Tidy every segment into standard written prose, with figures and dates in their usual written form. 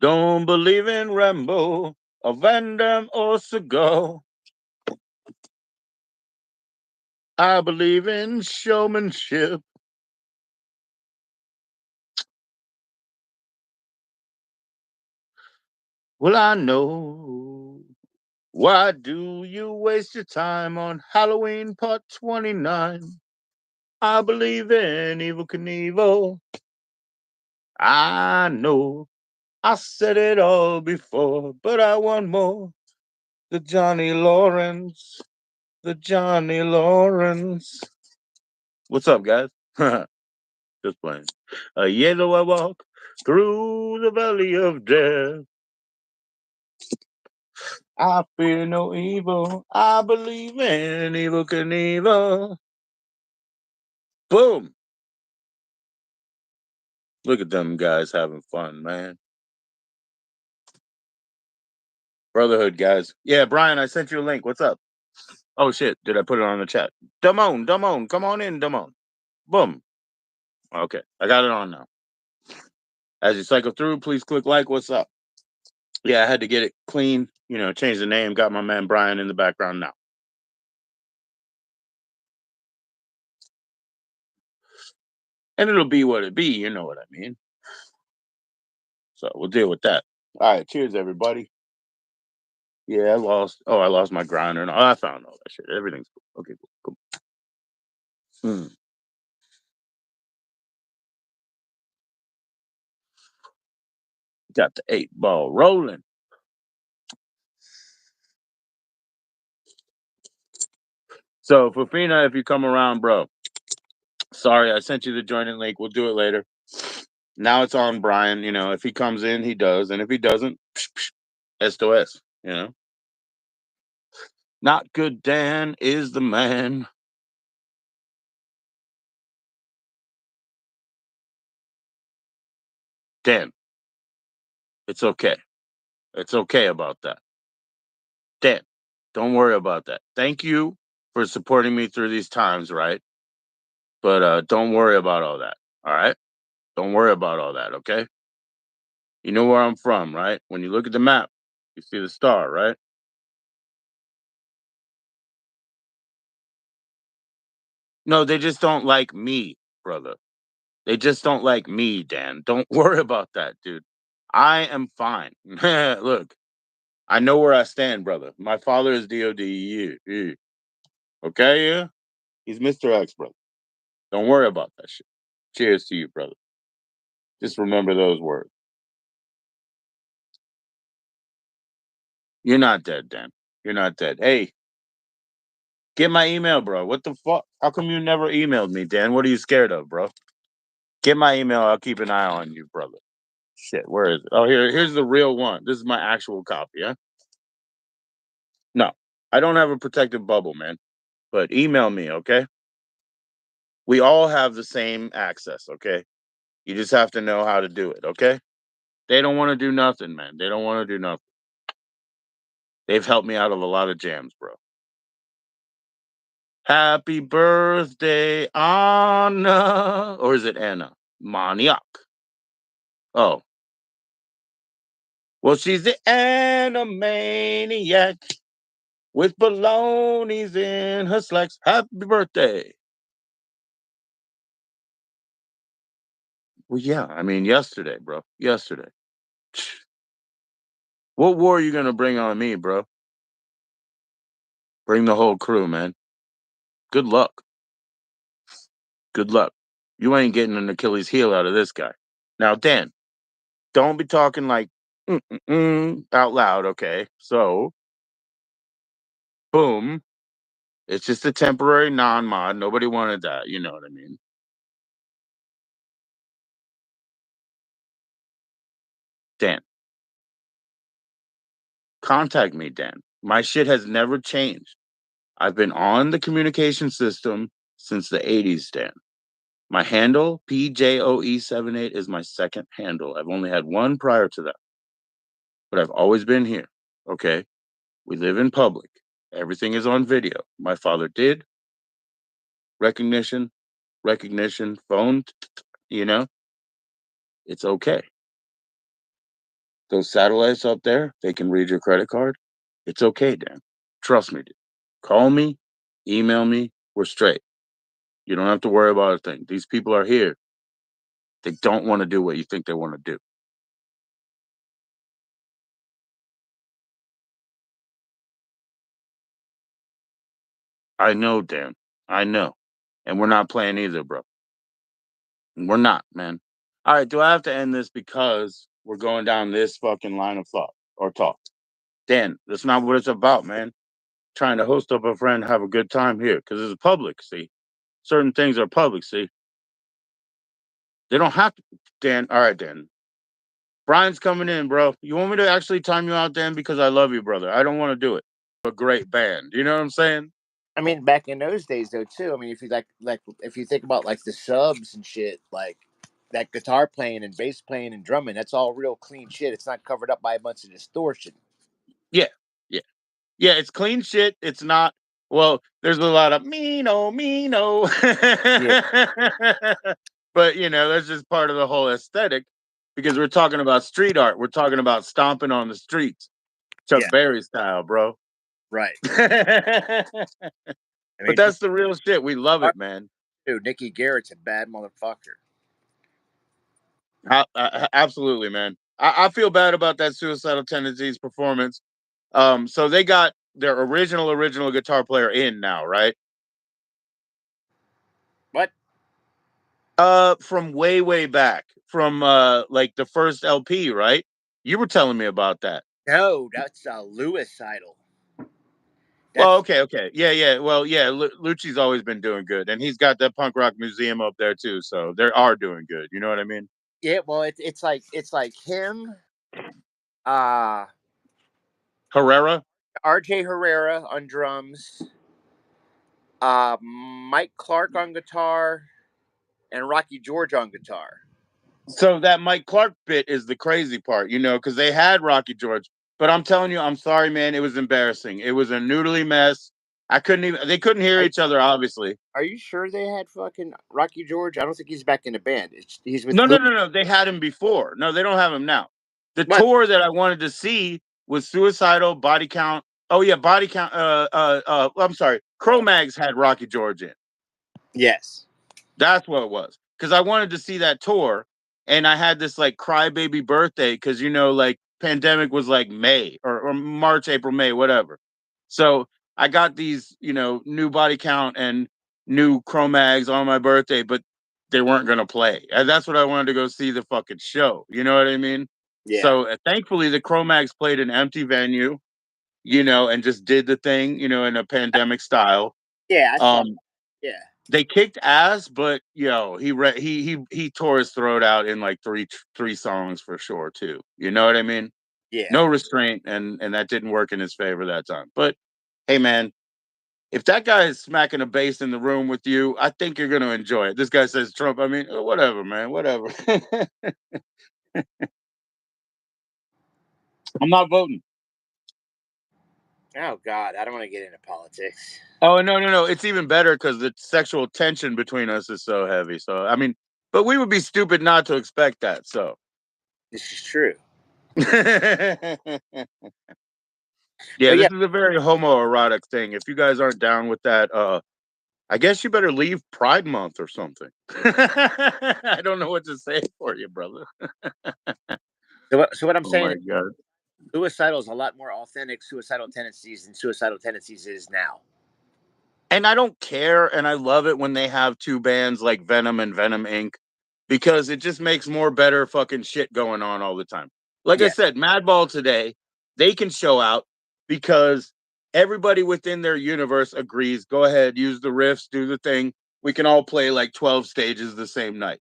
Don't believe in Rambo, or Van Damme, or Seagal. I believe in showmanship. Well, I know. Why do you waste your time on Halloween Part 29? I believe in Evil Knievel. I know. I said it all before, but I want more. The Johnny Lawrence. The Johnny Lawrence. What's up, guys? Just playing. Yea, though I walk through the valley of death, I fear no evil. I believe in Evil Knievel. Boom. Look at them guys having fun, man. Brotherhood, guys. Yeah, Brian, I sent you a link. What's up? Oh, shit. Did I put it on the chat? DaMonE. Come on in, DaMonE. Boom. Okay. I got it on now. As you cycle through, please click like. What's up? Yeah, I had to get it clean, change the name. Got my man Brian in the background now. And it'll be what it be. You know what I mean? So we'll deal with that. All right. Cheers, everybody. Yeah, I lost. Oh, I lost my grinder. And I found all that shit. Everything's cool. Okay, cool. Hmm. Got the 8 ball rolling. So, Fafina, if you come around, bro, sorry, I sent you the joining link. We'll do it later. Now it's on Brian. If he comes in, he does. And if he doesn't, S2S. Not good Dan is the man. Dan, it's okay. It's okay about that. Dan, don't worry about that. Thank you for supporting me through these times, right? But don't worry about all that. All right? Don't worry about all that, okay? You know where I'm from, right? When you look at the map, you see the star, right? No, they just don't like me, brother. They just don't like me, Dan. Don't worry about that, dude. I am fine. Look, I know where I stand, brother. My father is DODE. Okay, yeah? He's Mr. X, brother. Don't worry about that shit. Cheers to you, brother. Just remember those words. You're not dead, Dan. You're not dead. Hey, get my email, bro. What the fuck? How come you never emailed me, Dan? What are you scared of, bro? Get my email. I'll keep an eye on you, brother. Shit, where is it? Oh, here's the real one. This is my actual copy, huh? No, I don't have a protective bubble, man. But email me, okay? We all have the same access, okay? You just have to know how to do it, okay? They don't want to do nothing, man. They don't want to do nothing. They've helped me out of a lot of jams, bro. Happy birthday, Anna. Or is it Anna? Maniac. Oh. Well, she's the Animaniac with balonies in her slacks. Happy birthday. Well, yeah. I mean, yesterday, bro. Yesterday. What war are you going to bring on me, bro? Bring the whole crew, man. Good luck. Good luck. You ain't getting an Achilles heel out of this guy. Now, Dan, don't be talking like out loud, okay? So, boom. It's just a temporary non-mod. Nobody wanted that. You know what I mean? Dan, contact me, Dan. My shit has never changed. I've been on the communication system since the 80s, Dan. My handle, PJOE78, is my second handle. I've only had one prior to that, but I've always been here. Okay. We live in public. Everything is on video. My father did recognition, phone, you know, it's okay. Those satellites up there, they can read your credit card. It's okay, Dan. Trust me, dude. Call me, email me. We're straight. You don't have to worry about a thing. These people are here. They don't want to do what you think they want to do. I know, Dan. I know. And we're not playing either, bro. We're not, man. All right, do I have to end this because we're going down this fucking line of thought or talk? Dan, that's not what it's about, man. Trying to host up a friend, have a good time here because it's public, see? Certain things are public, see? They don't have to. Dan, all right, Dan. Brian's coming in, bro. You want me to actually time you out, Dan? Because I love you, brother. I don't want to do it. A great band. You know what I'm saying? I mean, back in those days, though, too. I mean, if you if you think about like the subs and shit, like that guitar playing and bass playing and drumming, that's all real clean shit. It's not covered up by a bunch of distortion. Yeah. Yeah. Yeah, it's clean shit. It's not. Well, there's a lot of me no, me no. Yeah, But that's just part of the whole aesthetic because we're talking about street art. We're talking about stomping on the streets, Chuck yeah, Berry style, bro. right. But I mean, that's the real shit. We love it, man. dude, Nicky Garrett's a bad motherfucker. Absolutely, man. I feel bad about that Suicidal Tendencies performance. So they got their original guitar player in now, right? What? From way back, from like the first LP, right? You were telling me about that. No, that's Lewis Idol. Well, That's okay, yeah. Well, yeah, Lucci's always been doing good, and he's got that punk rock museum up there too. So they are doing good. You know what I mean? yeah. Well, it's like him, uh, Herrera. R.J. Herrera on drums, Mike Clark on guitar, and Rocky George on guitar. So that Mike Clark bit is the crazy part, because they had Rocky George, but I'm telling you, I'm sorry, man, it was embarrassing. It was a noodly mess. They couldn't hear Are, each other, obviously. are you sure they had fucking Rocky George? I don't think he's back in the band. He's with No, no, Lewis. no, no. They had him before. No, they don't have him now. The What? tour that I wanted to see was Suicidal, Body Count. Oh yeah, Body Count. I'm sorry. Cro-Mags had Rocky George in. Yes. That's what it was. Because I wanted to see that tour, and I had this like crybaby birthday because like pandemic was like May or March, April, May, whatever. So I got these new Body Count and new Cro-Mags on my birthday, but they weren't gonna play. And that's what I wanted to go see the fucking show. You know what I mean? Yeah. So thankfully the Cro-Mags played an empty venue, and just did the thing, in a pandemic style. Yeah, I saw. Um, Yeah. they kicked ass, but he tore his throat out in like three songs for sure too. You know what I mean? Yeah. No restraint, and that didn't work in his favor that time. But hey, man, if that guy is smacking a bass in the room with you, I think you're gonna enjoy it. This guy says Trump. I mean, whatever, man, whatever. I'm not voting. Oh God, I don't want to get into politics. Oh no! It's even better because the sexual tension between us is so heavy. So I mean, but we would be stupid not to expect that. So. This is true. Yeah, But this yeah, is a very homoerotic thing. If you guys aren't down with that, I guess you better leave Pride Month or something. I don't know what to say for you, brother. so what I'm Oh saying my is god. suicidal is a lot more authentic suicidal tendencies than suicidal tendencies is now. And I don't care, and I love it when they have two bands like Venom and Venom Inc. because it just makes more better fucking shit going on all the time. Like I Yeah. said, Madball today, they can show out because everybody within their universe agrees. Go ahead, use the riffs, do the thing. We can all play like 12 stages the same night.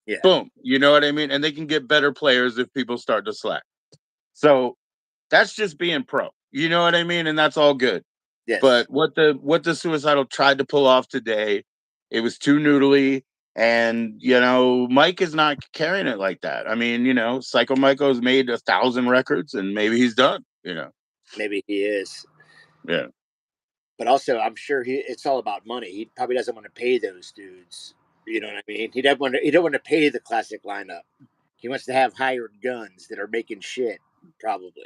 Yeah. Boom. You know what I mean? And they can get better players if people start to slack. So that's just being pro. You know what I mean? And that's all good. Yes. But what the Suicidal tried to pull off today, it was too noodly. And Mike is not carrying it like that. I mean, Psycho Michael's made 1,000 records, and maybe he's done. Maybe he is. Yeah. But also, I'm sure it's all about money. He probably doesn't want to pay those dudes. You know what I mean? He don't want to pay the classic lineup. He wants to have hired guns that are making shit. Probably.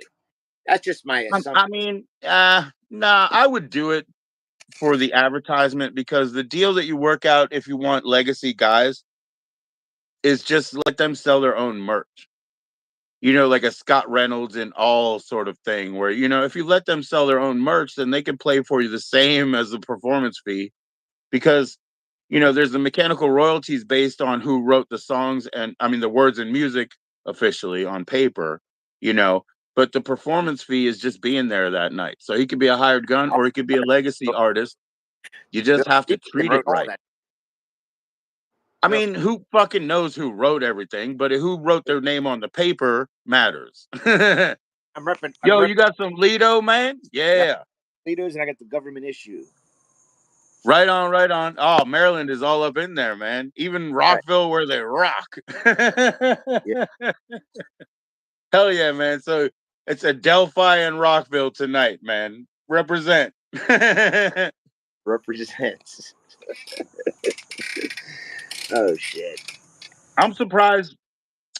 That's just my assumption. I mean, nah, I would do it for the advertisement because the deal that you work out if you want legacy guys is just let them sell their own merch. You know, like a Scott Reynolds and all sort of thing, where, you know, if you let them sell their own merch, then they can play for you the same as the performance fee because, you know, there's the mechanical royalties based on who wrote the songs and, I mean, the words and music officially on paper, you know, but the performance fee is just being there that night. So he could be a hired gun or he could be a legacy artist. You just Bill have to Stevenson treat it wrote all right. that. I Bill, mean, who fucking knows who wrote everything, but who wrote their name on the paper matters. I'm repping. I'm Yo, repping. you got some Lido, man? Yeah, Yeah. Leaders, and I got the government issue. Right on, right on. Oh, Maryland is all up in there, man. Even Right. Rockville where they rock. Yeah. Hell yeah, man. So it's Adelphi and Rockville tonight, man. Represent. Represents. Oh shit. I'm surprised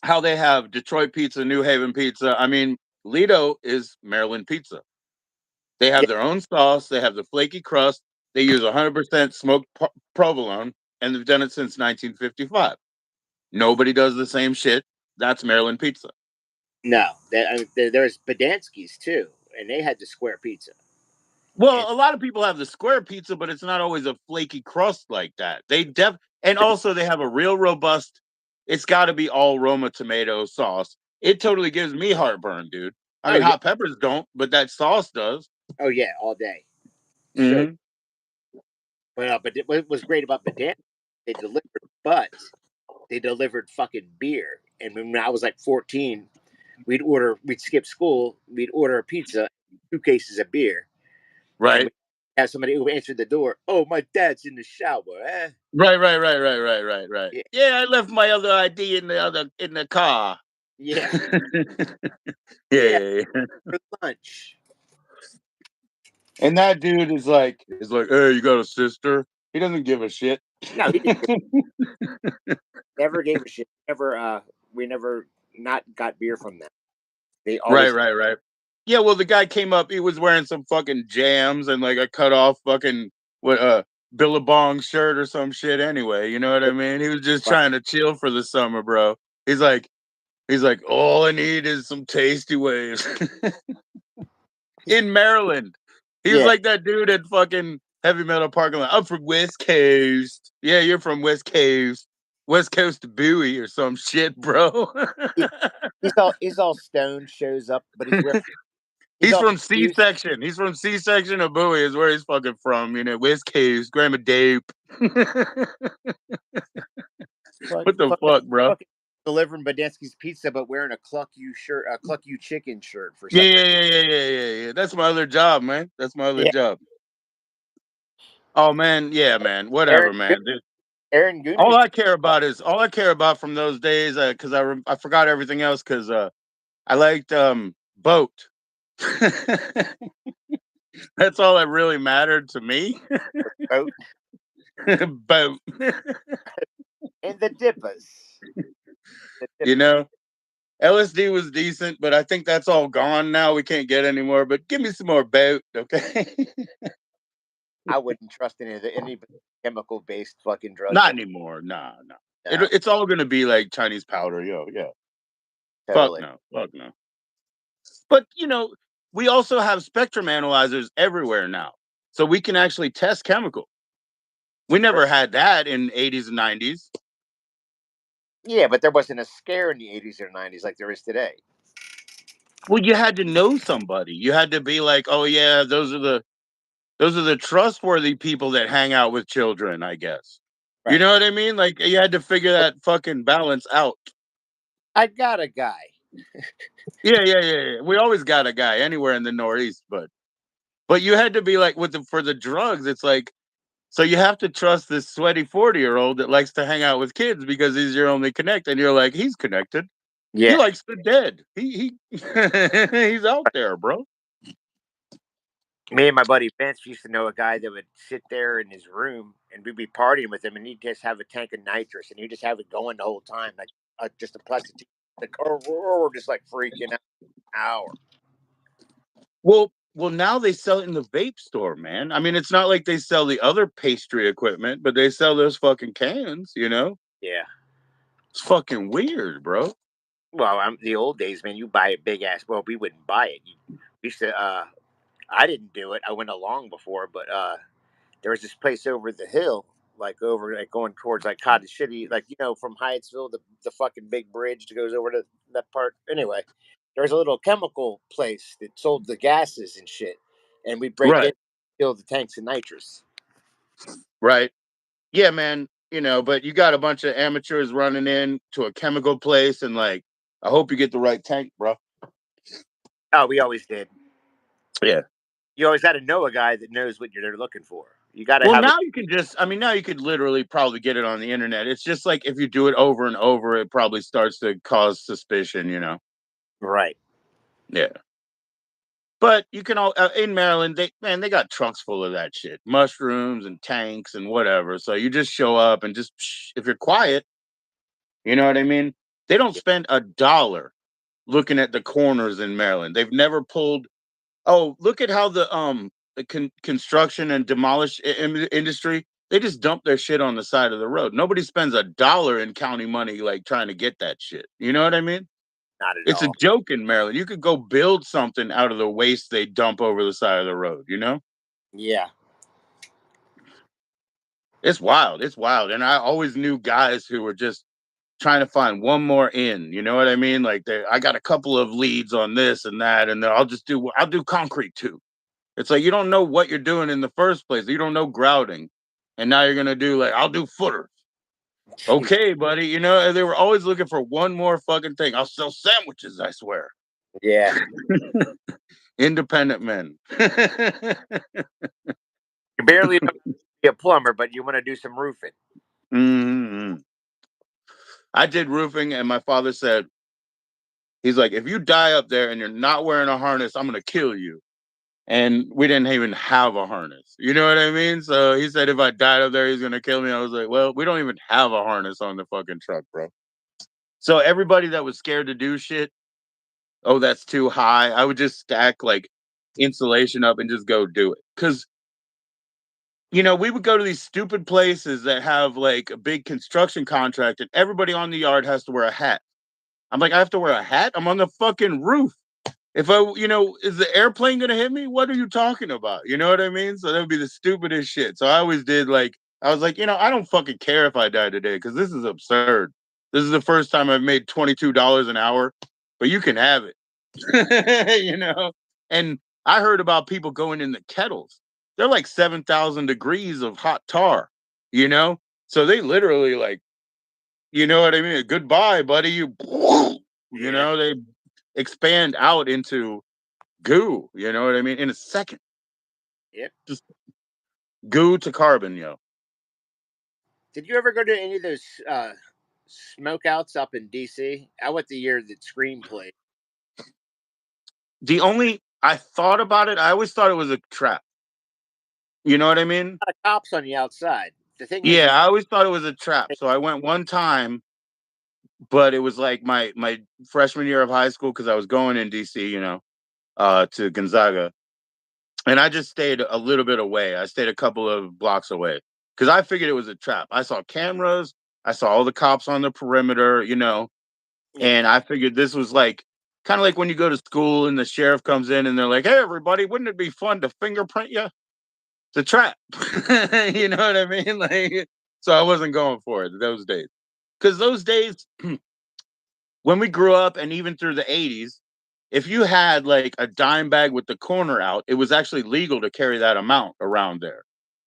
how they have Detroit pizza, New Haven pizza. I mean, Lido is Maryland pizza. They have Yeah. their own sauce. They have the flaky crust. They use 100% smoked provolone, and they've done it since 1955. Nobody does the same shit. That's Maryland pizza. No, there's Bodansky's too, and they had the square pizza. And Well, a lot of people have the square pizza, but it's not always a flaky crust like that. And also they have a real robust. It's got to be all Roma tomato sauce. It totally gives me heartburn, dude. I oh mean, yeah, hot peppers don't, but that sauce does. oh yeah, all day. So, Hmm. but what was great about Bodansky, they delivered, but they delivered fucking beer. And when I was like 14, we'd skip school, we'd order a pizza, 2 cases of beer, and Right. we have somebody who answered the door. Oh, my dad's in the shower. Eh? Right. Yeah, Yeah, I left my other ID in the car. yeah, yeah. Yeah. For lunch. And that dude is like, hey, you got a sister? He doesn't give a shit. No, he didn't never gave a shit. Never. We never not got beer from them. They always. Right. Yeah, well, the guy came up. He was wearing some fucking jams and like a cut off fucking what Billabong shirt or some shit. Anyway, you know what I mean? He was just trying to chill for the summer, bro. He's like, all I need is some tasty waves in Maryland. He was Yeah, like that dude at fucking heavy metal parking lot. I'm from West Coast. Yeah, you're from West Coast. West Coast Bowie or some shit, bro. yeah. He's all stoned. Shows up, but he's wearing. He's He's all from confused. C-section. He's from C-section of Bowie is where he's fucking from. You know, West Coast, Grandma Dope. Fuck, What the fuck, fuck, bro? fucking delivering Bodansky's pizza, but wearing a Cluck You shirt, a Cluck You chicken shirt for Yeah, some yeah, reason. yeah, yeah, yeah, yeah, yeah. That's my other job, man. That's my other Yeah, job. Oh man, yeah, man. Aaron Whatever, man. Dude, Aaron all Gunder's. I care about is all I care about from those days, because I forgot everything else because I liked boat. That's all that really mattered to me. Boat Boat. and the Dippers. The You Dippers. know, LSD was decent, but I think that's all gone now. We can't get any more. But give me some more boat, okay? I wouldn't trust any chemical based fucking drugs Not anymore. anymore. Nah, nah. No, It's all gonna be like Chinese powder, yo, yeah. Fuck totally. no, fuck no. But you know, we also have spectrum analyzers everywhere now, so we can actually test chemical. We never had that in 80s and 90s. Yeah, but there wasn't a scare in the 80s or 90s like there is today. Well, you had to know somebody. You had to be like, oh yeah, those are the trustworthy people that hang out with children, I guess. You Right. know what I mean? Like you had to figure that fucking balance out. I got a guy. Yeah. We always got a guy anywhere in the Northeast, but you had to be like for the drugs, it's like so you have to trust this sweaty 40-year-old that likes to hang out with kids because he's your only connect, and you're like, he's connected. He Yeah. likes the dead. He he's out there, bro. Me and my buddy Vince used to know a guy that would sit there in his room and we'd be partying with him and he'd just have a tank of nitrous and he'd just have it going the whole time, like just a plastic. The car, just like freaking out. hour. Well, now they sell it in the vape store, man. I mean, it's not like they sell the other pastry equipment, but they sell those fucking cans, you know? Yeah. It's fucking weird, bro. Well, the old days, man. You buy a big ass. Well, we wouldn't buy it. We used to. I didn't do it. I went along before, but there was this place over the hill, like over like going towards like Cottage City, like from Hyattsville, the fucking big bridge that goes over to that part. Anyway, there was a little chemical place that sold the gases and shit, and we'd break in, Right, fill the tanks of nitrous. right. Yeah, man. But you got a bunch of amateurs running in to a chemical place and like, I hope you get the right tank, bro. Oh, we always did. Yeah. You always got to know a guy that knows what you're looking for. You got to Well, have a now you can just, I mean, now you could literally probably get it on the internet. It's just like if you do it over and over, it probably starts to cause suspicion. right. Yeah. But you can all in Maryland, they got trucks full of that shit, mushrooms and tanks and whatever. So you just show up and just if you're quiet, you know what I mean. They don't Yeah, spend a dollar looking at the corners in Maryland. They've never pulled. Oh, look at how the construction and demolish industry. They just dump their shit on the side of the road. Nobody spends a dollar in county money like trying to get that shit. You know what I mean? not at It's a all. joke in Maryland. You could go build something out of the waste they dump over the side of the road, you know? Yeah. It's wild. It's wild. And I always knew guys who were just trying to find one more in, you know what I mean? Like I got a couple of leads on this and that, and then I'll do concrete too. It's like you don't know what you're doing in the first place. You don't know grouting. And now you're gonna do like I'll do footers. Okay, buddy. They were always looking for one more fucking thing. I'll sell sandwiches, I swear. Yeah. Independent men. You barely know be a plumber, but you want to do some roofing. hmm I did roofing, and my father said, he's like, if you die up there and you're not wearing a harness, I'm gonna kill you. And we didn't even have a harness. You know what I mean? So he said if I died up there, he's gonna kill me. I was like, well, we don't even have a harness on the fucking truck, bro. So everybody that was scared to do shit, oh, that's too high. I would just stack like insulation up and just go do it. Cause we would go to these stupid places that have like a big construction contract and everybody on the yard has to wear a hat. I'm like, I have to wear a hat? I'm on the fucking roof. If is the airplane gonna hit me? What are you talking about? You know what I mean? So that would be the stupidest shit. So I always did like I was like, I don't fucking care if I die today because this is absurd. This is the first time I've made $22 an hour, but you can have it. And I heard about people going in the kettles. They're like 7,000 degrees of hot tar, you know? So they literally like, you know what I mean? Goodbye, buddy. Yeah. They expand out into goo, you know what I mean? In a second. Yep. Just goo to carbon, yo. Did you ever go to any of those smokeouts up in DC? I went the year that Scream played. I thought about it, I always thought it was a trap. You know what I mean? A lot of cops on the outside. The thing is, Yeah, I always thought it was a trap. So I went one time, but it was like my freshman year of high school because I was going in DC, to Gonzaga. And I just stayed a little bit away. I stayed a couple of blocks away because I figured it was a trap. I saw cameras, I saw all the cops on the perimeter, yeah, and I figured this was like kind of like when you go to school and the sheriff comes in and they're like, "Hey, everybody, wouldn't it be fun to fingerprint you?" It's a trap. You know what I mean? Like, so I wasn't going for it those days because those days when we grew up and even through the 80s, if you had like a dime bag with the corner out, it was actually legal to carry that amount around there.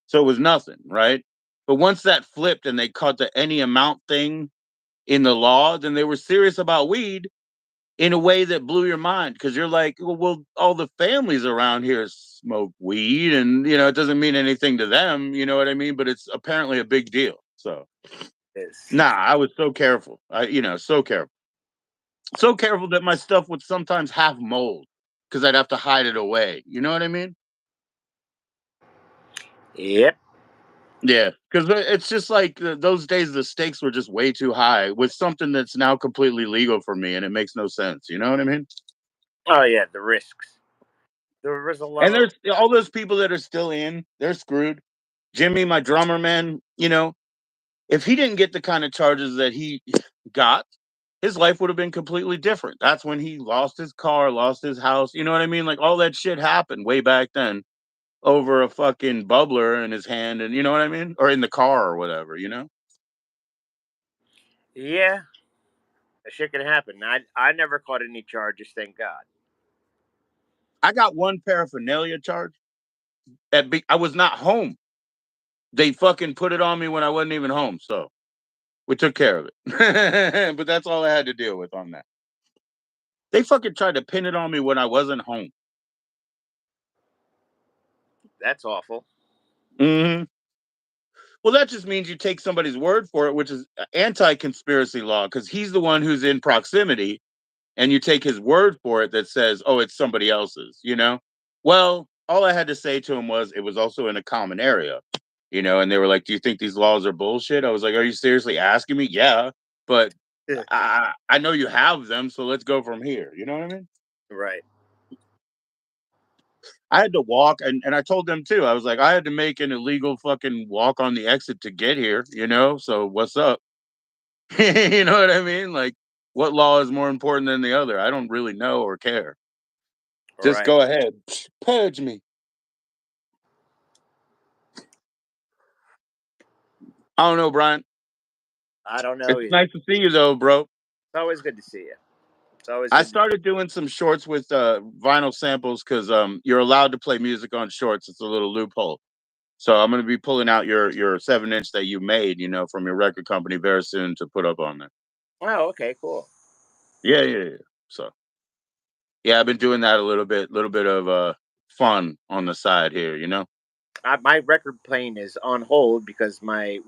So it was nothing, right? But once that flipped and they caught the any amount thing in the law, then they were serious about weed in a way that blew your mind because you're like, well, all the families around here smoke weed, and it doesn't mean anything to them. You know what I mean? But it's apparently a big deal. So, it is. nah, I was so careful. So careful that my stuff would sometimes have mold because I'd have to hide it away. You know what I mean? Yep. Yeah, because it's just like those days the stakes were just way too high with something that's now completely legal for me, and it makes no sense. You know what I mean? Oh yeah, the risks. There was a And lot. there's all those people that are still in, they're screwed. Jimmy, my drummer, man, if he didn't get the kind of charges that he got, his life would have been completely different. That's when he lost his car, lost his house. You know what I mean? Like all that shit happened way back then over a fucking bubbler in his hand, and you know what I mean? Or in the car or whatever. Yeah, that shit can happen. I never caught any charges, thank God. I got one paraphernalia charge. I was not home. They fucking put it on me when I wasn't even home. So we took care of it. But that's all I had to deal with on that. They fucking tried to pin it on me when I wasn't home. That's awful. Hmm. Well, that just means you take somebody's word for it, which is anti-conspiracy law, because he's the one who's in proximity, and you take his word for it that says, "Oh, it's somebody else's." Well, all I had to say to him was, it was also in a common area. And they were like, "Do you think these laws are bullshit?" I was like, "Are you seriously asking me?" Yeah, but I know you have them, so let's go from here. You know what I mean? Right. I had to walk, and I told them too. I was like, I had to make an illegal fucking walk on the exit to get here. So what's up? You know what I mean? Like, what law is more important than the other? I don't really know or care. Just Right. go ahead, purge me. I don't know, Brian. I don't know It's either. nice to see you though, bro. It's always good to see you. It's always I good. started doing some shorts with vinyl samples because you're allowed to play music on shorts. It's a little loophole. So I'm gonna be pulling out your 7 inch that you made, from your record company very soon to put up on there. Oh, okay, cool. Yeah, yeah, yeah. So yeah, I've been doing that a little bit of fun on the side here. My record playing is on hold because my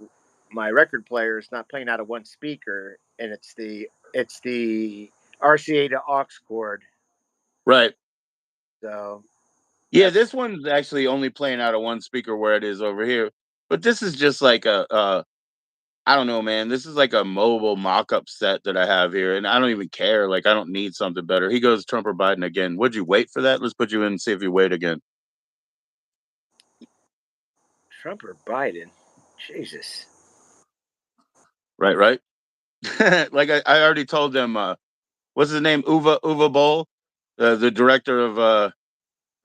record player is not playing out of one speaker, and it's the RCA to aux cord. Right. So Yeah, that's this one's actually only playing out of one speaker where it is over here. But this is just like I don't know, man. This is like a mobile mock-up set that I have here, and I don't even care. Like, I don't need something better. He goes Trump or Biden again. Would you wait for that? Let's put you in and see if you wait again. Trump or Biden. Jesus. Right, right. Like I already told them. What's his name? Uwe Boll, the director of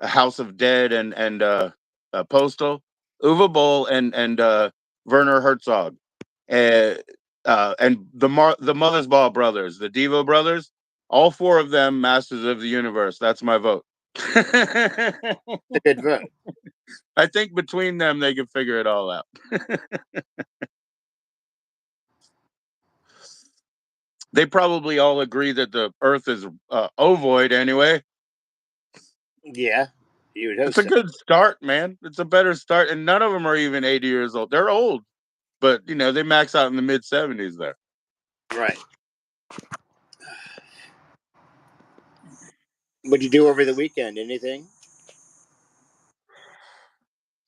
House of Dead and Postal. Uwe Boll and Werner Herzog, uh, and the Mothersbaugh brothers, the Devo brothers. All four of them, masters of the universe. That's my vote. It's a good vote. I think between them, they can figure it all out. They probably all agree that the Earth is ovoid anyway. Yeah, you would hope It's a so. good start, man. It's a better start, and none of them are even 80 years old. They're old, but they max out in the mid 70s there. Right. What'd you do over the weekend? Anything?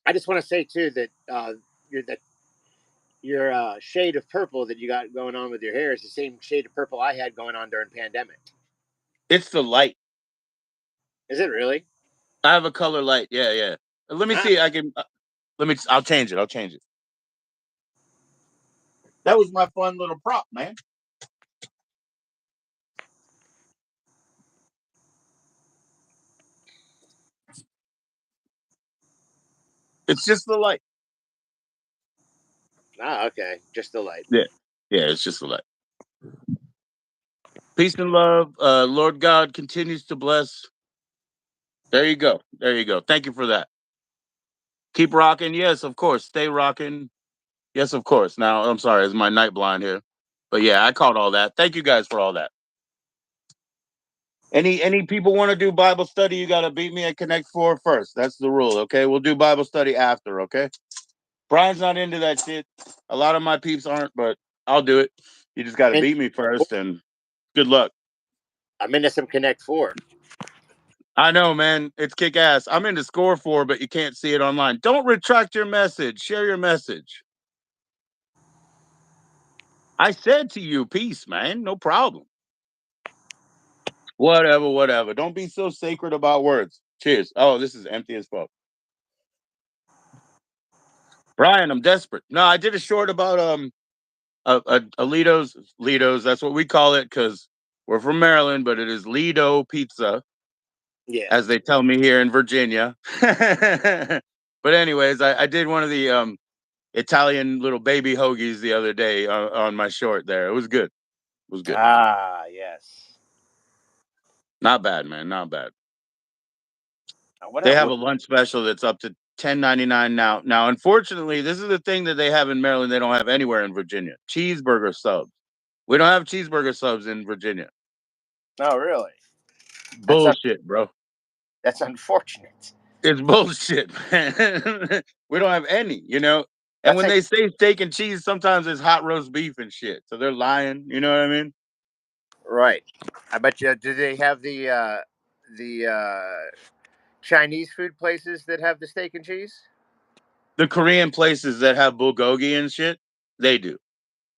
I just want to say too that your shade of purple that you got going on with your hair is the same shade of purple I had going on during pandemic. It's the light. Is it really? I have a color light. Yeah, yeah. Let me Ah, see. I can. Let me. I'll change it. I'll change it. That was my fun little prop, man. It's just the light. okay. Just the light. Yeah, yeah. It's just the light. Peace and love. Lord God continues to bless. There you go. There you go. Thank you for that. Keep rocking. Yes, of course. Stay rocking. Yes, of course. Now, I'm sorry, it's my night blind here. But yeah, I caught all that. Thank you guys for all that. Any people want to do Bible study, you gotta beat me at Connect Four first. That's the rule, okay? We'll do Bible study after, okay? Brian's not into that shit. A lot of my peeps aren't, but I'll do it. You just gotta And beat me first and good luck. I'm into some Connect Four. I know, man. It's kick ass. I'm into Score 4, but you can't see it online. Don't retract your message. Share your message. I said to you, peace, man. No problem. Whatever. Don't be so sacred about words. Cheers. Oh, this is empty as fuck. Brian, I'm desperate. No, I did a short about a Lido's. That's what we call it because we're from Maryland, but it is Lido pizza, Yeah. as they tell me here in Virginia. But anyways, I did one of the Italian little baby hoagies the other day on my short there. It was good. It was good. Ah, yes. Not bad, man. Not bad. What They else? have a lunch special that's up to 10.99 now. Now, unfortunately, this is the thing that they have in Maryland. They don't have anywhere in Virginia. Cheeseburger subs. We don't have cheeseburger subs in Virginia. Oh, really? Bullshit, bro. That's unfortunate. It's bullshit, man. We don't have any, you know. And That's when like they say steak and cheese, sometimes it's hot roast beef and shit. So they're lying. You know what I mean? right. I bet you. Do they have the Chinese food places that have the steak and cheese? The Korean places that have bulgogi and shit, they do.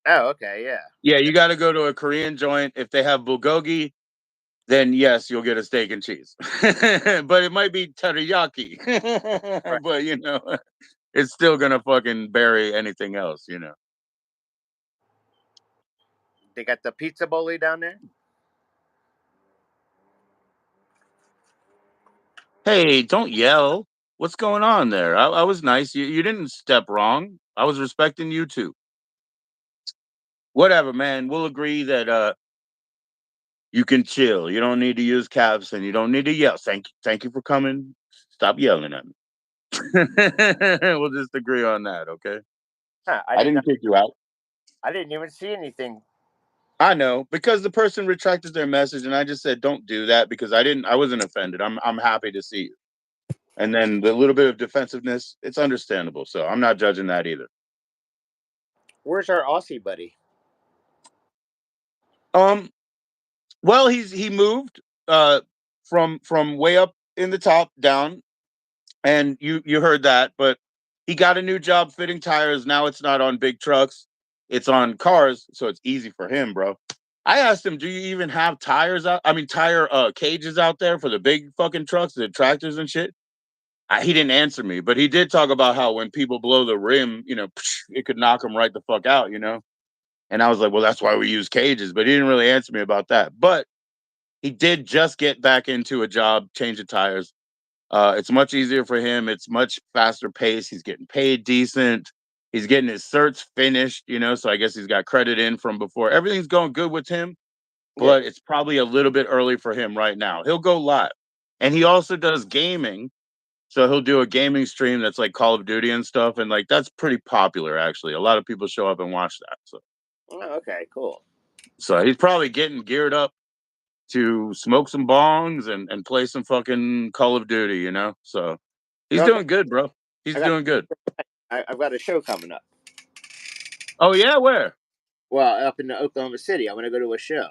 Oh, okay, yeah. Yeah, you got to go to a Korean joint. If they have bulgogi, then yes, you'll get a steak and cheese. But it might be teriyaki. Right. But you know, it's still gonna fucking bury anything else, you know. They got the pizza bully down there. Hey, don't yell. What's going on there? I was nice. You didn't step wrong. I was respecting you too. Whatever, man. We'll agree that you can chill. You don't need to use caps and you don't need to yell. Thank you for coming. Stop yelling at me. We'll just agree on that, okay? Huh, I didn't kick you out. I didn't even see anything. I know because the person retracted their message, and I just said, "Don't do that," because I wasn't offended. I'm happy to see you. And then the little bit of defensiveness, it's understandable. So I'm not judging that either. Where's our Aussie buddy? Um, well, he moved from way up in the top down, and you heard that, but he got a new job fitting tires. Now it's not on big trucks, it's on cars, so it's easy for him, bro. I asked him, "Do you even have tires out? I mean, tire cages out there for the big fucking trucks, the tractors and shit?" He didn't answer me, but he did talk about how when people blow the rim, you know, it could knock them right the fuck out, you know. And I was like, "Well, that's why we use cages," but he didn't really answer me about that. But he did just get back into a job changing tires. It's much easier for him. It's much faster pace. He's getting paid decent. He's getting his certs finished, you know. So I guess he's got credit in from before. Everything's going good with him, Yeah. but it's probably a little bit early for him right now. He'll go live, and he also does gaming. So he'll do a gaming stream that's like Call of Duty and stuff, and like that's pretty popular actually. A lot of people show up and watch that. Oh, okay, cool. So he's probably getting geared up to smoke some bongs and play some fucking Call of Duty, you know? So You he's know, doing good, bro. I He's got doing good. I've got a show coming up. Oh yeah, where? Well, up in Oklahoma City, I'm gonna go to a show.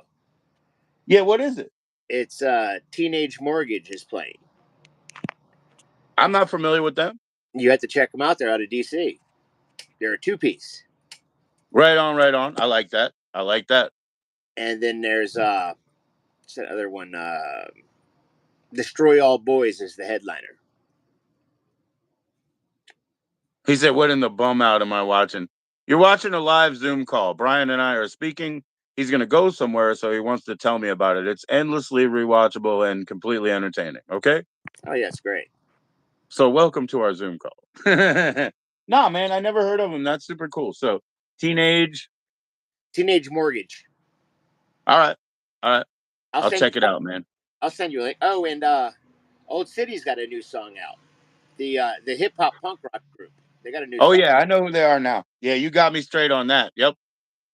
Yeah, what is it? It's Teenage Mortgage is playing. I'm not familiar with them. You have to check them out. They're out of DC. They're a two piece. Right on, right on. I like that. I like that. And then there's what's that other one? Destroy All Boys is the headliner. He said, "What in the bum out am I watching?" You're watching a live Zoom call. Brian and I are speaking. He's gonna go somewhere, so he wants to tell me about it. It's endlessly rewatchable and completely entertaining. Okay? Oh yeah, it's great. So welcome to our Zoom call. Nah, man, I never heard of him. That's super cool. So teenage. Teenage Mortgage. All right. All right. I'll I'll send check it out, man. I'll send you a link. Oh, and Old City's got a new song out. The hip hop punk rock group. They got a new Oh song. yeah, I know who they are now. Yeah, you got me straight on that. Yep.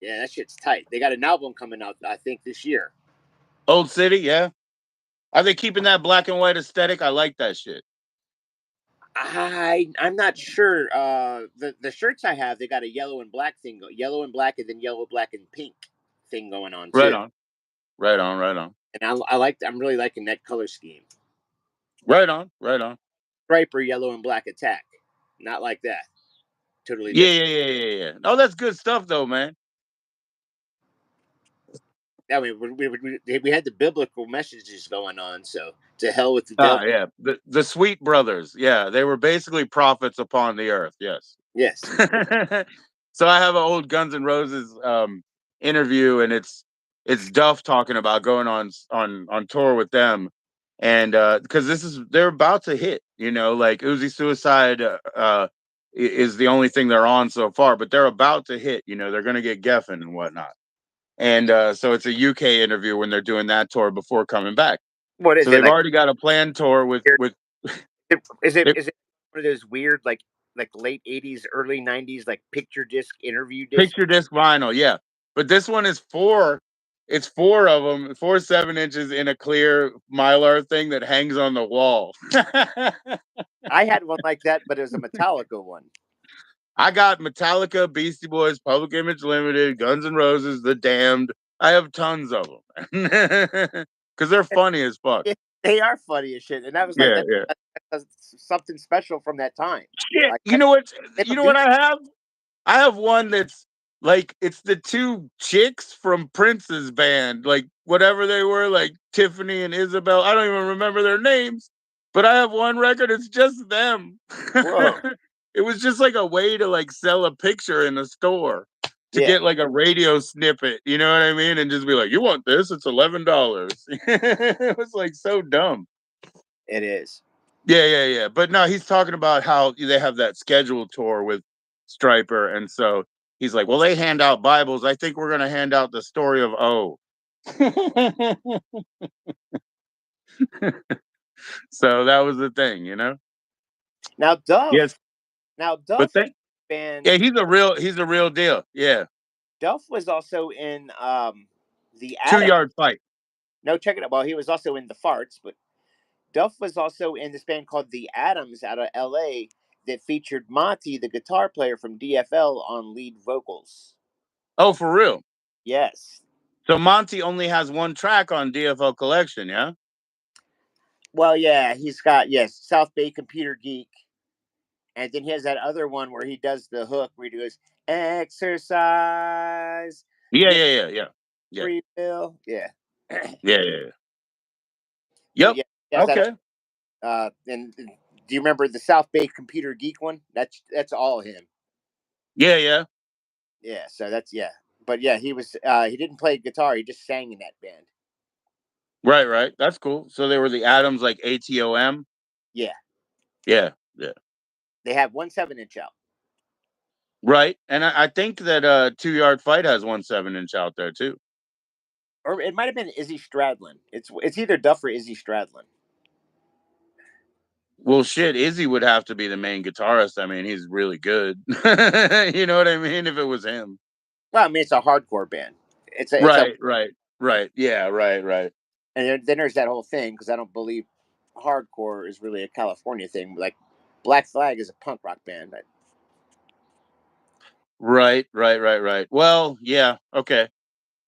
Yeah, that shit's tight. They got an album coming out, I think, this year. Old City, yeah. Are they keeping that black and white aesthetic? I like that shit. I'm not sure. The shirts I have, they got a yellow and black thing, yellow and black, and then yellow, black, and pink thing going on Right too. on. Right on. Right on. And I like. I'm really liking that color scheme. Right on. Right on. Striper yellow and black attack, not like that. Totally Yeah, different. yeah, yeah, yeah, yeah. Oh, that's good stuff though, man. I mean, we had the biblical messages going on. So to hell with the devil. Yeah, the Sweet Brothers. Yeah, they were basically prophets upon the earth. Yes. Yes. So I have an old Guns N' Roses interview, and it's Duff talking about going on tour with them, and because they're about to hit, like Uzi Suicide is the only thing they're on so far, but they're about to hit. They're gonna get Geffen and whatnot, and so it's a UK interview when they're doing that tour before coming back. What So is it they've like? already got a planned tour with Is it one of those weird like late '80s, early '90s like picture disc interview disc? picture disc vinyl, yeah. But this one is four. It's four of them, 4 7 inches in a clear mylar thing that hangs on the wall. I had one like that, but it was a Metallica one. I got Metallica, Beastie Boys, Public Image Limited, Guns N' Roses, The Damned. I have tons of them because they're funny as fuck. They are funny as shit, and I was like, Yeah, yeah. that's something special from that time. Shit, Like you know what? they You don't know do what I have? I have one that's like it's the two chicks from Prince's band, like whatever they were, like Tiffany and Isabel. I don't even remember their names, but I have one record. It's just them. Whoa, It was just like a way to like sell a picture in a store to yeah, get like a radio snippet. You know what I mean? And just be like, "You want this? It's $11." It was like so dumb. it is. Yeah, yeah, yeah. But no, he's talking about how they have that scheduled tour with Striper, and so he's like, "Well, they hand out Bibles. I think we're going to hand out the story of O." So that was the thing. Now Yes, but Duff thank band yeah, he's a real deal. Yeah, Duff was also in the two Adam. yard fight. No, check it out. Well, he was also in the Farts, but Duff was also in this band called the Adams out of L.A. that featured Monty, the guitar player from DFL, on lead vocals. Oh, for real. Yes. So Monty only has one track on DFL Collection. Yeah. Well, yeah, he's got South Bay Computer Geek, and then he has that other one where he does the hook where he goes exercise, Yeah, get yeah, yeah, yeah, yeah, free bill, yeah. yeah, yeah, yeah. But Yep. yeah, he has that. Okay. And do you remember the South Bay Computer Geek one? That's all him. Yeah, yeah. Yeah, so that's yeah. But yeah, he didn't play guitar, he just sang in that band. Right, right. That's cool. So they were the Adams, like ATOM. Yeah. Yeah, yeah. They have 1 7 inch out. Right. And I think that 2 Yard Fight has 1 7 inch out there too. Or it might have been Izzy Stradlin. It's either Duff or Izzy Stradlin. Well, shit, Izzy would have to be the main guitarist. I mean, he's really good. You know what I mean? If it was him. Well, I mean it's a hardcore band. It's a Right, right, right. Yeah, right, right. and then there's that whole thing because I don't believe hardcore is really a California thing. Like Black Flag is a punk rock band. Right, right, right, right. Well, yeah, okay.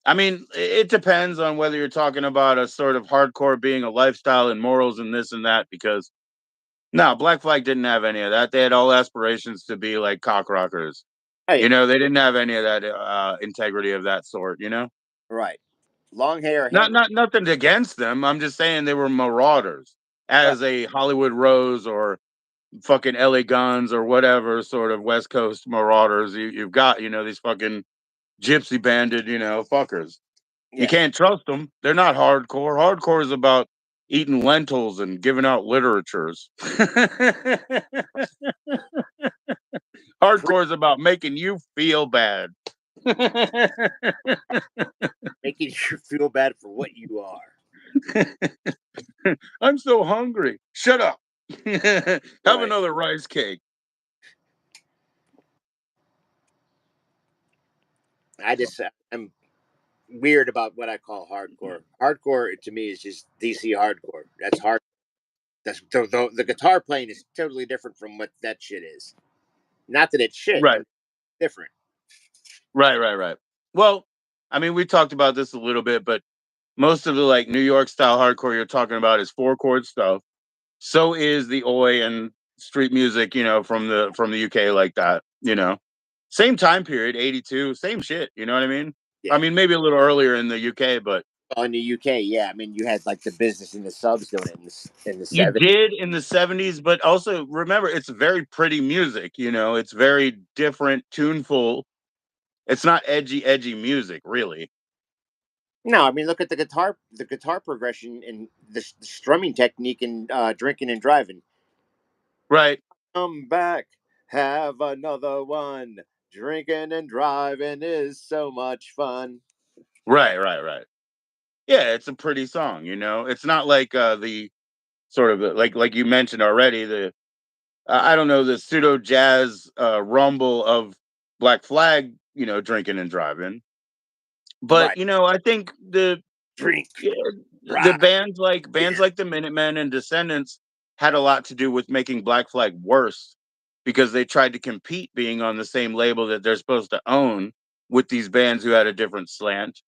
I mean, it depends on whether you're talking about a sort of hardcore being a lifestyle and morals and this and that, because no, Black Flag didn't have any of that. They had all aspirations to be like cock rockers. Oh yeah, They didn't have any of that integrity of that sort. right. Long hair, Not hand. not nothing against them. I'm just saying they were marauders Right. as a Hollywood Rose or fucking LA Guns or whatever sort of West Coast marauders you've got, these fucking gypsy banded, fuckers. You Yes. can't trust them. They're not hardcore. Hardcore is about eating lentils and giving out literatures. Free, Hardcore is about making you feel bad. making you feel bad for what you are. I'm so hungry. Shut up. Have Right. another rice cake. I'm weird about what I call hardcore. Hardcore to me is just DC hardcore. That's hard. That's the guitar playing is totally different from what that shit is. Not that it's shit, Right. but different. Right, right, right. Well, I mean, we talked about this a little bit, but most of the like New York style hardcore you're talking about is 4 chord stuff. So is the Oi and street music, from the UK like that. Same time period, 82, same shit. You know what I mean? I Yeah. mean, maybe a little earlier in the UK, but Oh, in the UK, yeah. I mean, you had like the business and the subs doing it in the you '70s. did in the 70s, but also remember it's very pretty music, you know, it's very different, tuneful. It's not edgy music, really. No, I mean, look at the guitar progression and the strumming technique in Drinking and Driving. Right, Come back, have another one. Drinking and driving is so much fun. right. Yeah, it's a pretty song, you know. It's not like the sort of like you mentioned already, the I don't know, the pseudo jazz rumble of Black Flag, you know, drinking and driving. But Right. you know, I think Drink, yeah, the drive. bands like the Minutemen and Descendants had a lot to do with making Black Flag worse because they tried to compete being on the same label that they're supposed to own with these bands who had a different slant.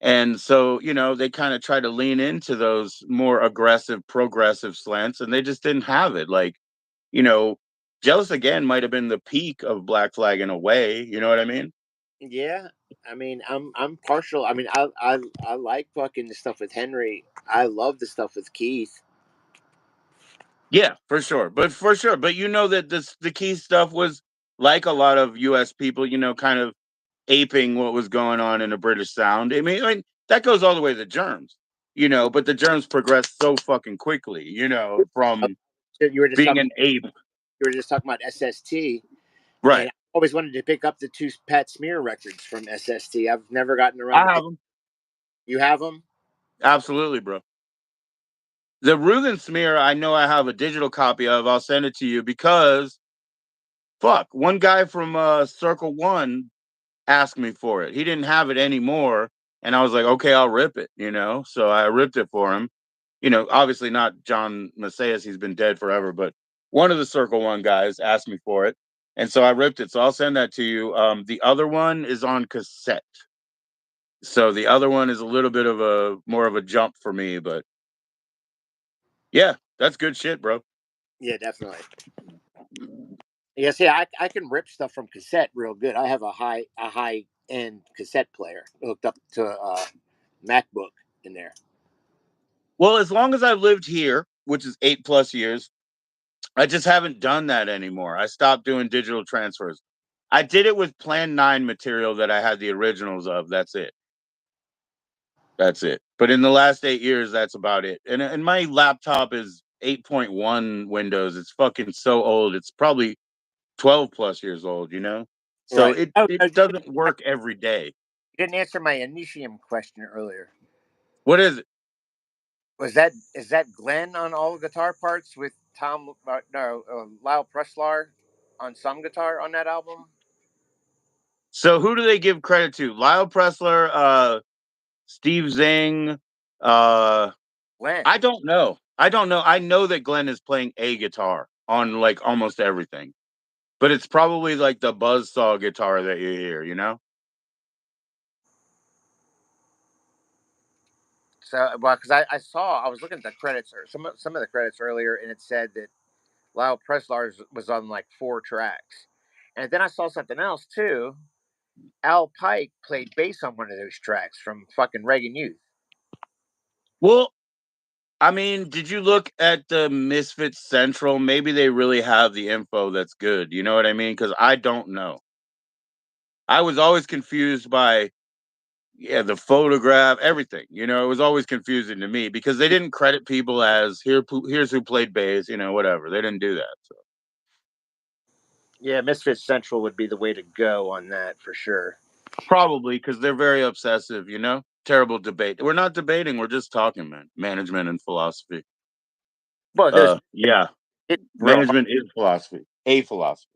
And so, you know, they kind of tried to lean into those more aggressive, progressive slants, and they just didn't have it. Like, you know, Jealous Again might have been the peak of Black Flag in a way. You know what I mean? Yeah. I mean, I'm partial. I mean, I like fucking the stuff with Henry. I love the stuff with Keith. Yeah, for sure. But for sure. But you know that the key stuff was like a lot of US people, you know, kind of aping what was going on in the British sound. I mean that goes all the way to the Germs, you know, but the Germs progressed so fucking quickly, you know, Uh, from You were just being talking. an ape. You were just talking about SST, and Right. I always wanted to pick up the two Pat Smear records from SST. I've never gotten around to I pick. have them. You have them? Absolutely, bro. The Rugen Smear, I know I have a digital copy of. I'll send it to you because fuck, one guy from Circle One asked me for it. He didn't have it anymore, and I was like, okay, I'll rip it. You know, so I ripped it for him. You know, obviously not John Macias; he's been dead forever. But one of the Circle One guys asked me for it, and so I ripped it. So I'll send that to you. The other one is on cassette, so the other one is a little bit of a more of a jump for me. But yeah, that's good shit, bro. Yeah, definitely. Yeah, see, I can rip stuff from cassette real good. I have a high end cassette player hooked up to a MacBook in there. Well, as long as I've lived here, which is 8 plus years, I just haven't done that anymore. I stopped doing digital transfers. I did it with Plan 9 material that I had the originals of. That's it. That's it. But in the last 8 years, that's about it. And my laptop is 8.1 Windows. It's fucking so old. It's probably 12 plus years old, you know? So Right. Oh, it doesn't work every day. you didn't answer my Initium question earlier. What is it? Is that Glenn on all guitar parts with Tom? No, Lyle Preslar on some guitar on that album. So who do they give credit to? Lyle Pressler, Steve Zing, uh Glenn. I don't know. I don't know. I know that Glenn is playing a guitar on like almost everything, but it's probably like the buzzsaw guitar that you hear, you know? So, well, because I saw I was looking at the credits or some of the credits earlier, and it said that Lyle Preslar was on like 4 tracks, and then I saw something else too. Al Pike played bass on one of those tracks from fucking Reagan Youth. Well, I mean, did you look at the Misfits Central? Maybe they really have the info that's good. You know what I mean? Because I don't know. I was always confused by yeah, the photograph, everything. You know, it was always confusing to me because they didn't credit people as here's who played bass, you know, whatever. They didn't do that. So Yeah, Misfits Central would be the way to go on that for sure. probably because they're very obsessive, you know? Terrible debate. We're not debating, we're just talking, man. Management and philosophy. Well, Yeah. it's real hard. Management is philosophy. A philosophy.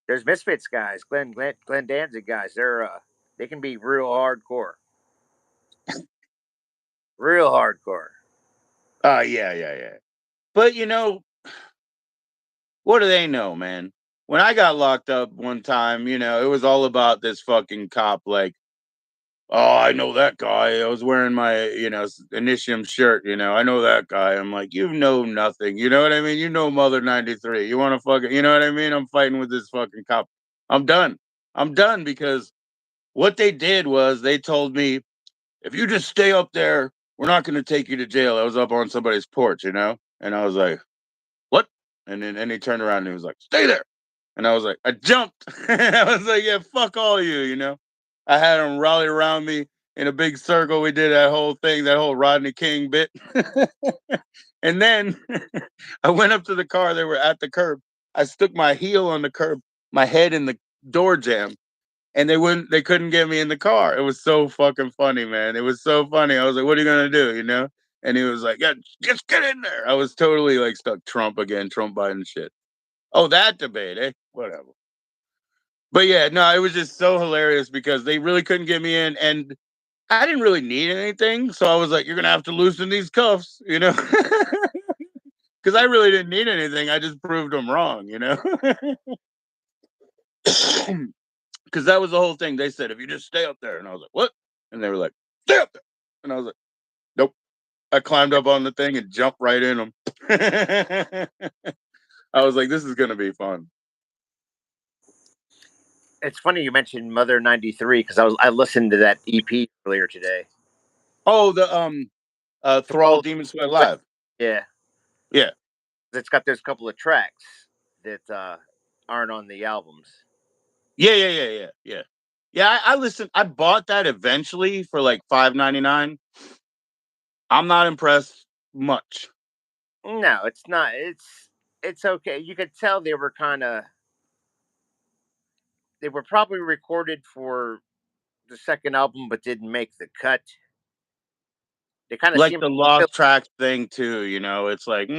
There's Misfits guys, Glenn Danzig guys. They can be real hardcore. Yeah. But you know, what do they know, man? When I got locked up one time, you know, it was all about this fucking cop like, oh, I know that guy. I was wearing my, you know, Initium shirt, you know. I know that guy. I'm like, you know nothing. You know what I mean? You know Mother 93. You want to fucking, you know what I mean? I'm fighting with this fucking cop. I'm done. I'm done because What they did was they told me, if you just stay up there, we're not going to take you to jail. I was up on somebody's porch, you know? And I was like, what? And he turned around and he was like, stay there. And I was like, I jumped. I was like, yeah, fuck all you, you know? I had them rally around me in a big circle. We did that whole thing, that whole Rodney King bit. And then I went up to the car. They were at the curb. I stuck my heel on the curb, my head in the door jamb, and they couldn't get me in the car. It was so fucking funny, man. It was so funny. I was like, what are you gonna do, you know? And he was like, yeah, just get in there. I was totally like stuck Trump again, Trump Biden shit. Oh, that debate, eh? Whatever. But yeah, no, it was just so hilarious because they really couldn't get me in, and I didn't really need anything. So I was like, you're gonna have to loosen these cuffs, you know? Because I really didn't need anything. I just proved them wrong, you know? Because that was the whole thing. They said, if you just stay up there. And I was like, what? And they were like, stay up there. And I was like, nope. I climbed up on the thing and jumped right in them. I was like, this is going to be fun. It's funny you mentioned Mother 93 because I listened to that EP earlier today. Oh, the Thrall Demon Sweat Live. Yeah. Yeah. It's got those couple of tracks that aren't on the albums. Yeah. Yeah, I listened. I bought that eventually for like $5.99. I'm not impressed much. No, it's not. It's okay. You could tell they were probably recorded for the second album, but didn't make the cut. They kind of Like seem the lost tracks thing too, you know. It's like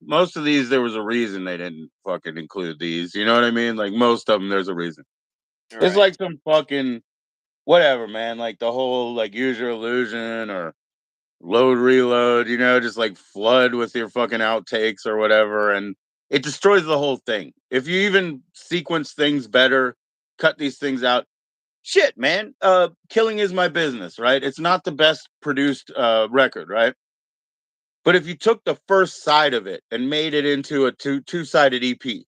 most of these, there was a reason they didn't fucking include these. You know what I mean? Like most of them, there's a reason. right. It's like some fucking whatever, man. Like the whole like Use Your Illusion or Load Reload. You know, just like flood with your fucking outtakes or whatever, and it destroys the whole thing. If you even sequence things better, cut these things out. Shit, man. Killing Is My Business, right? It's not the best produced record, right? But if you took the first side of it and made it into a two-sided EP,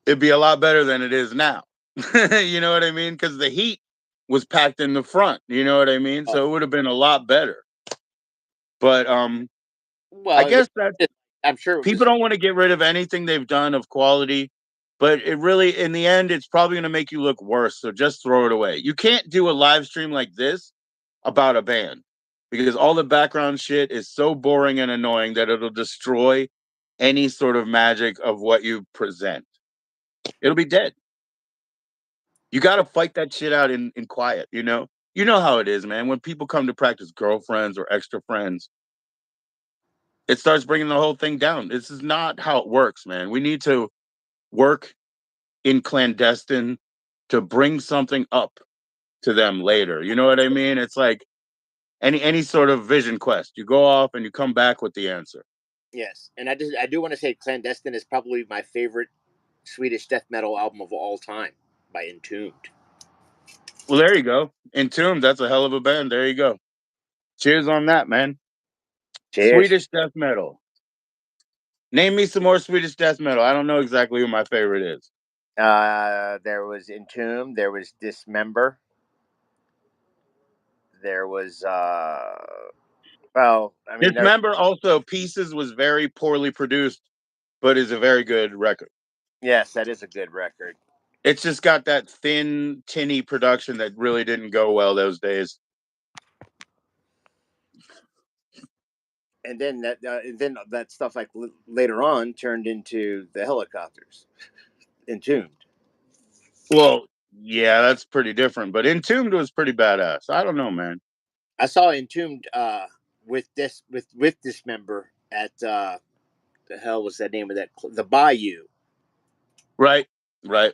it'd be a lot better than it is now. You know what I mean? Because the heat was packed in the front. You know what I mean? So it would have been a lot better. But I well, guess that I'm sure people don't want to get rid of anything they've done of quality. But it really, in the end, it's probably going to make you look worse. So just throw it away. You can't do a live stream like this about a band because all the background shit is so boring and annoying that it'll destroy any sort of magic of what you present. It'll be dead. You got to fight that shit out in quiet, you know? You know how it is, man. When people come to practice, girlfriends or extra friends, it starts bringing the whole thing down. This is not how it works, man. We need to work in clandestine to bring something up to them later. You know what I mean? It's like any sort of vision quest. You go off and you come back with the answer. yes, and I do want to say Clandestine is probably my favorite Swedish death metal album of all time by Entombed. Well, there you go. Entombed, that's a hell of a band. There you go. Cheers on that, man. Cheers. Swedish death metal. Name me some more Swedish death metal. I don't know exactly who my favorite is. There was Entombed. There was Dismember. There was well, I mean, Dismember also Pieces was very poorly produced, but is a very good record. yes, that is a good record. It's just got that thin, tinny production that really didn't go well those days. And then that stuff like later on turned into the Helicopters, Entombed. Well, yeah, that's pretty different. But Entombed was pretty badass. I don't know, man. I saw Entombed with Dismember at the hell was that name of that the Bayou. Right, right.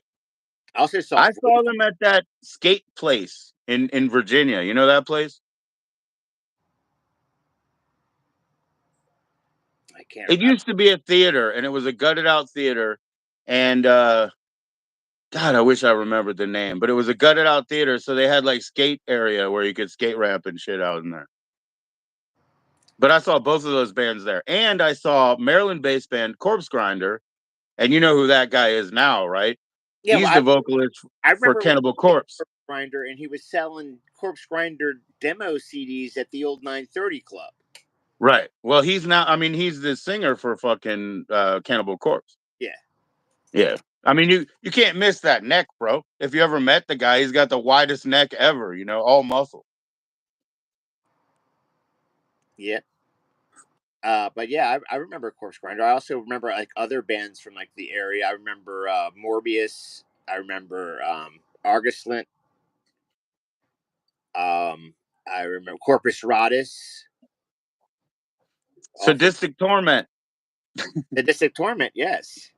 I also saw I saw them at that skate place in Virginia. You know that place? I can't It remember. used to be a theater, and it was a gutted out theater. And God, I wish I remembered the name, but it was a gutted out theater, so they had like skate area where you could skate ramp and shit out in there. But I saw both of those bands there, and I saw Maryland-based band Corpse Grinder, and you know who that guy is now, right? Yeah, He's well, the vocalist I for remember when Cannibal Corpse. Grinder, and he was selling Corpse Grinder demo CDs at the old 930 Club. Right. Well, he's not. I mean, he's the singer for fucking Cannibal Corpse. Yeah. Yeah. I mean, you can't miss that neck, bro. If you ever met the guy, he's got the widest neck ever. You know, all muscle. Yeah. But yeah, I remember Corpse Grinder. I also remember like other bands from like the area. I remember Morbius. I remember Argus Lint. I remember Corpus Ratus. All from Sadistic Torment. the Distic Torment. Yes.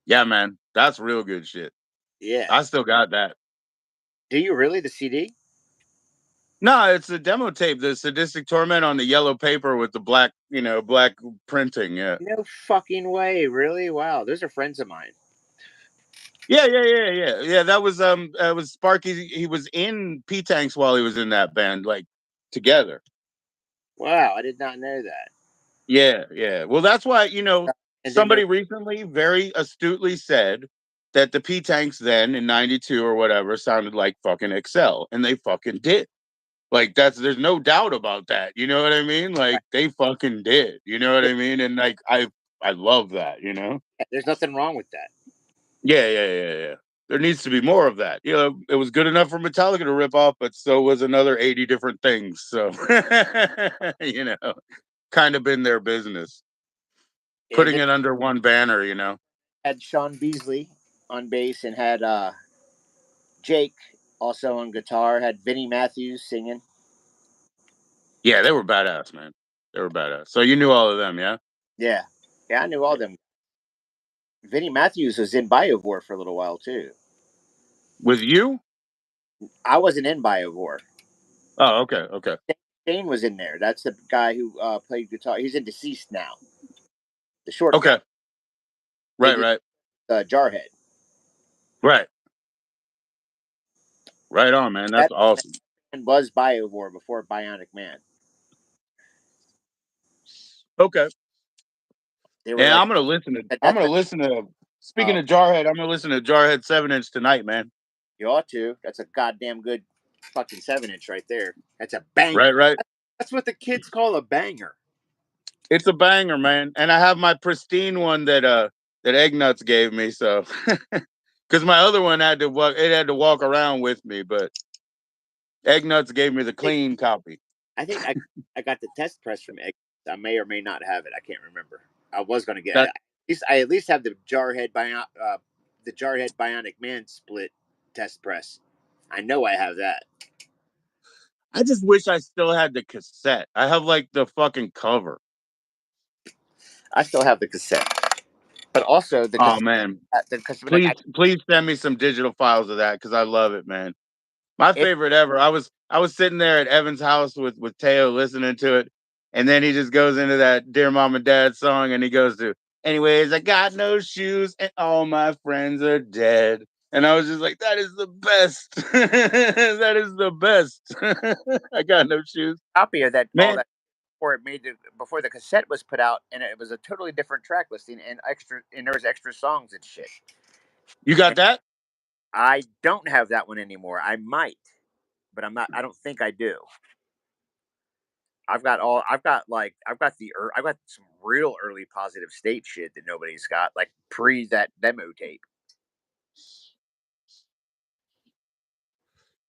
Yeah, man, that's real good shit. Yeah. I still got that. Do you really the CD? No, it's a demo tape. The Sadistic Torment on the yellow paper with the black, black printing. Yeah. No fucking way. Really? Wow. Those are friends of mine. Yeah. That was Sparky. He was in P Tanks while he was in that band, like together. Wow. I did not know that. Yeah. Well, that's why, And then somebody recently very astutely said that the P Tanks then in 92 or whatever sounded like fucking Excel, and they fucking did. Like there's no doubt about that. You know what I mean? Like they fucking did. You know what I mean? And like I love that, there's nothing wrong with that. Yeah. There needs to be more of that. It was good enough for Metallica to rip off, but so was another 80 different things. So kind of been their business. And Putting then it under one banner. had Sean Beasley on bass and had Jake also on guitar. Had Vinnie Matthews singing. Yeah, they were badass, man. They were badass. So you knew all of them, yeah? Yeah. Yeah, I knew all them. Vinnie Matthews was in Biovore for a little while too. With you? I wasn't in Biovore. Oh, okay. Shane was in there. That's the guy who played guitar. He's in DeCeased now. The short Okay. guy. They did Right. Jarhead. Right. Right on, man. That's That awesome. was Biovore before Bionic Man. Okay. They were Yeah, like I'm gonna listen to. a I'm death gonna metal. listen to. Speaking of Jarhead, I'm gonna listen to Jarhead 7-inch tonight, man. You ought to. That's a goddamn good fucking 7-inch right there. That's a banger. Right. That's what the kids call a banger. It's a banger, man. And I have my pristine one that Egg Nuts gave me. So, because my other one had to walk, it had to walk around with me, but Egg Nuts gave me the clean copy. I think I got the test press from Egg. I may or may not have it. I can't remember. I was going to get. That I at least have the Jarhead Bionic Man split test press. I know I have that. I just wish I still had the cassette. I have like the fucking cover. I still have the cassette, but also the Oh cassette. man, The cassette like please send me some digital files of that because I love it, man. My it, favorite ever. I was sitting there at Evan's house with Teo listening to it, and then he just goes into that "Dear Mom and Dad" song, and he goes to, "Anyways, I got no shoes, and all my friends are dead." And I was just like, "That is the best. That is the best." I got no shoes, copy of that all man. that before the cassette was put out, and it was a totally different track listing and there was extra songs and shit. You got And that? I don't have that one anymore. I might, but I'm not. I don't think I do. I've got some real early Positive State shit that nobody's got, like pre that demo tape.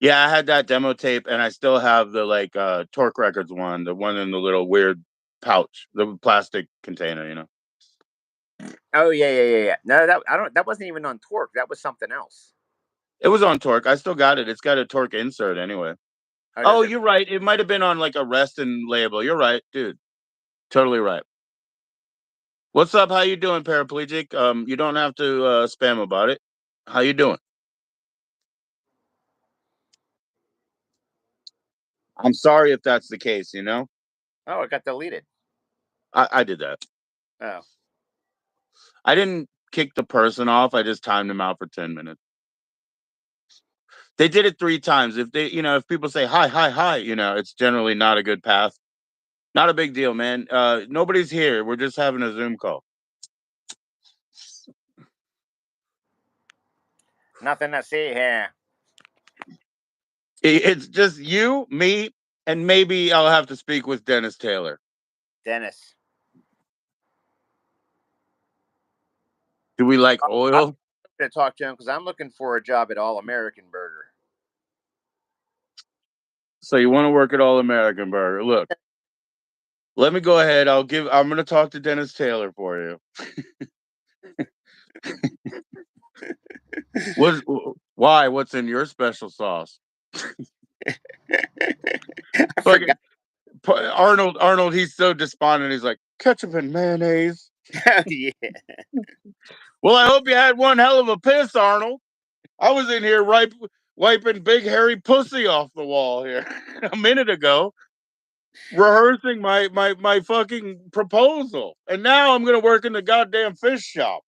Yeah, I had that demo tape, and I still have the like Torque Records one, the one in the little weird pouch, the plastic container. Oh yeah. No, that wasn't even on Torque. That was something else. It was on Torque. I still got it. It's got a Torque insert anyway. Oh, does Oh, it? you're right. It might have been on like a Reston label. You're right, dude. Totally right. What's up? How you doing, paraplegic? You don't have to spam about it. How you doing? I'm sorry if that's the case. Oh, it got deleted. I did that. Oh, I didn't kick the person off. I just timed them out for 10 minutes. They did it 3 times. If people say hi, it's generally not a good path. Not a big deal, man. Nobody's here. We're just having a Zoom call. Nothing to see here. It's just you, me, and maybe I'll have to speak with Dennis Taylor. Dennis. Do we like I'm oil? going to talk to him because I'm looking for a job at All American Burger. So you want to work at All American Burger? Look, let me go ahead. I'm going to talk to Dennis Taylor for you. Why? What's in your special sauce? I Like forgot. Arnold, he's so despondent. He's like, ketchup and mayonnaise. Yeah. Well, I hope you had one hell of a piss, Arnold. I was in here wiping big hairy pussy off the wall here a minute ago, rehearsing my fucking proposal, and now I'm gonna work in the goddamn fish shop.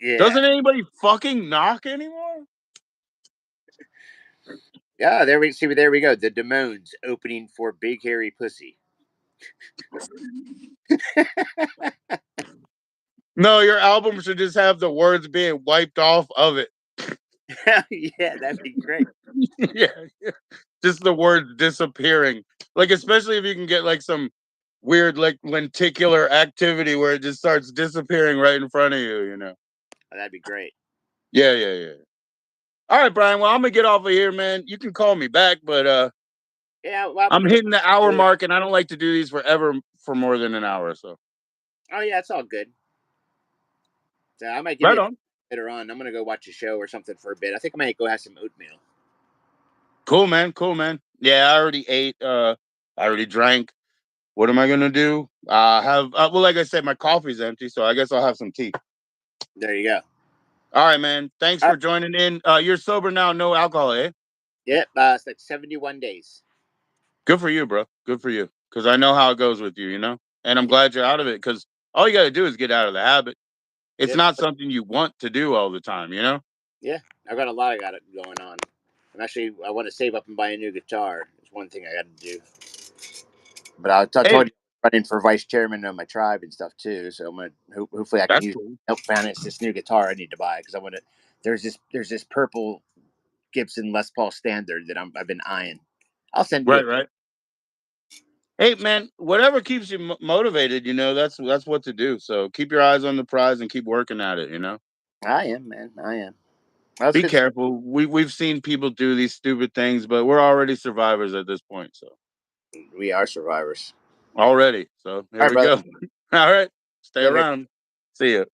Yeah. Doesn't anybody fucking knock anymore? Yeah, there we go. The DaMonE's opening for Big Hairy Pussy. No, your album should just have the words being wiped off of it. Yeah, that'd be great. Yeah, just the words disappearing. Like, especially if you can get like some weird like lenticular activity where it just starts disappearing right in front of you, you know. Oh, that'd be great. Yeah. All right, Brian. Well, I'm gonna get off of here, man. You can call me back, but Yeah, well, I'm hitting the hour mark, and I don't like to do these forever for more than an hour. So, oh yeah, it's all good. So I might give right you a on. later on. I'm gonna go watch a show or something for a bit. I think I might go have some oatmeal. Cool, man. Yeah, I already ate. I already drank. What am I gonna do? Well, like I said, my coffee's empty, so I guess I'll have some tea. There you go. All right, man. Thanks for joining in. You're sober now, no alcohol, eh? Yep, it's like 71 days. Good for you, bro. Good for you. Because I know how it goes with you, you know? And I'm glad you're out of it because all you got to do is get out of the habit. It's Yep. not something you want to do all the time, you know? Yeah, I've got a lot of it going on. I want to save up and buy a new guitar. It's one thing I got to do. But I Hey, told you I'm running for vice chairman of my tribe and stuff too. So I'm gonna hopefully I can that's use cool. help finance this new guitar I need to buy because I want to. There's this purple Gibson Les Paul Standard that I've been eyeing. I'll send you. Right. Hey, man, whatever keeps you motivated, you know, that's what to do. So keep your eyes on the prize and keep working at it, you know? I am, man. I am. That's Be good. careful. We've seen people do these stupid things, but we're already survivors at this point. So We are survivors. already. So All here right, we brother. go. All right. Stay Later. around. See ya.